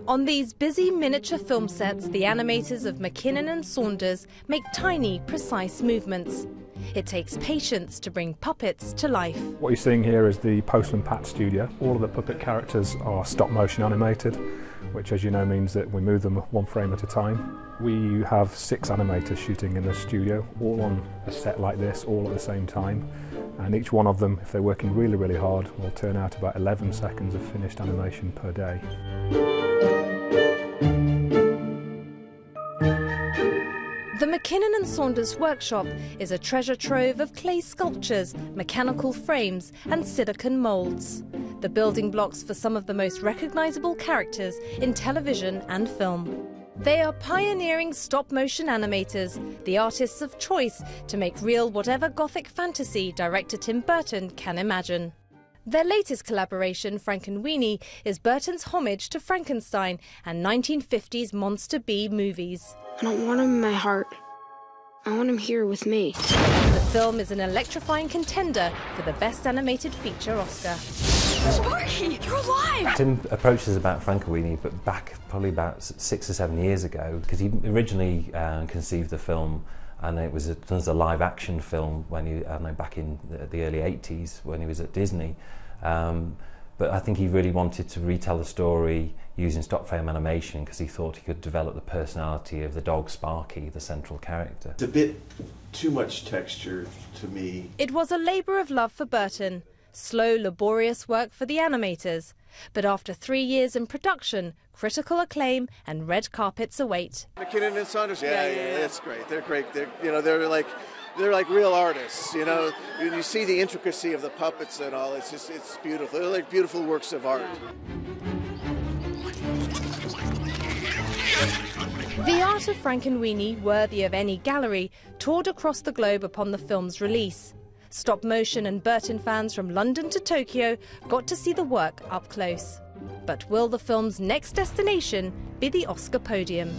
On these busy miniature film sets, the animators of McKinnon and Saunders make tiny, precise movements. It takes patience to bring puppets to life. What you're seeing here is the Postman Pat studio. All of the puppet characters are stop motion animated, which, as you know, means that we move them one frame at a time. We have 6 animators shooting in the studio, all on a set like this, all at the same time. And each one of them, if they're working really, really hard, will turn out about 11 seconds of finished animation per day. The McKinnon and Saunders workshop is a treasure trove of clay sculptures, mechanical frames and silicon moulds, the building blocks for some of the most recognisable characters in television and film. They are pioneering stop-motion animators, the artists of choice to make real whatever gothic fantasy director Tim Burton can imagine. Their latest collaboration, Frankenweenie, is Burton's homage to Frankenstein and 1950s Monster B movies. I don't want him in my heart. I want him here with me. The film is an electrifying contender for the Best Animated Feature Oscar. Sparky, you're alive! Tim approached us about Frankenweenie, but back probably about 6 or 7 years ago, because he originally conceived the film, and it was done as a live-action film when he, back in the early 80s when he was at Disney. But I think he really wanted to retell the story using stop frame animation because he thought he could develop the personality of the dog Sparky, the central character. It's a bit too much texture to me. It was a labour of love for Burton, slow, laborious work for the animators. But after 3 years in production, critical acclaim and red carpets await. McKinnon and Saunders, yeah, that's great. They're great. They're like real artists. You know, you see the intricacy of the puppets and all. It's beautiful. They're like beautiful works of art. The art of Frankenweenie, worthy of any gallery, toured across the globe upon the film's release. Stop motion and Burton fans from London to Tokyo got to see the work up close. But will the film's next destination be the Oscar podium?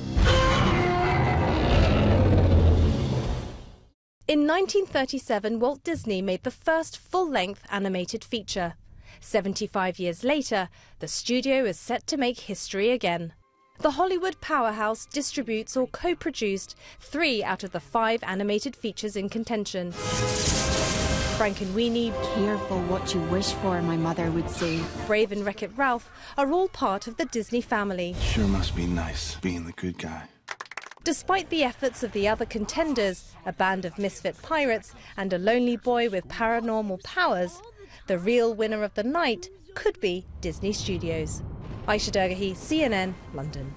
In 1937, Walt Disney made the first full-length animated feature. 75 years later, the studio is set to make history again. The Hollywood powerhouse distributes or co-produced 3 out of the 5 animated features in contention. Frankenweenie, Careful what you wish for, my mother would say. Brave and Wreck-It Ralph are all part of the Disney family. Sure must be nice being the good guy. Despite the efforts of the other contenders, a band of misfit pirates and a lonely boy with paranormal powers, the real winner of the night could be Disney Studios. Aisha Dergahi, CNN, London.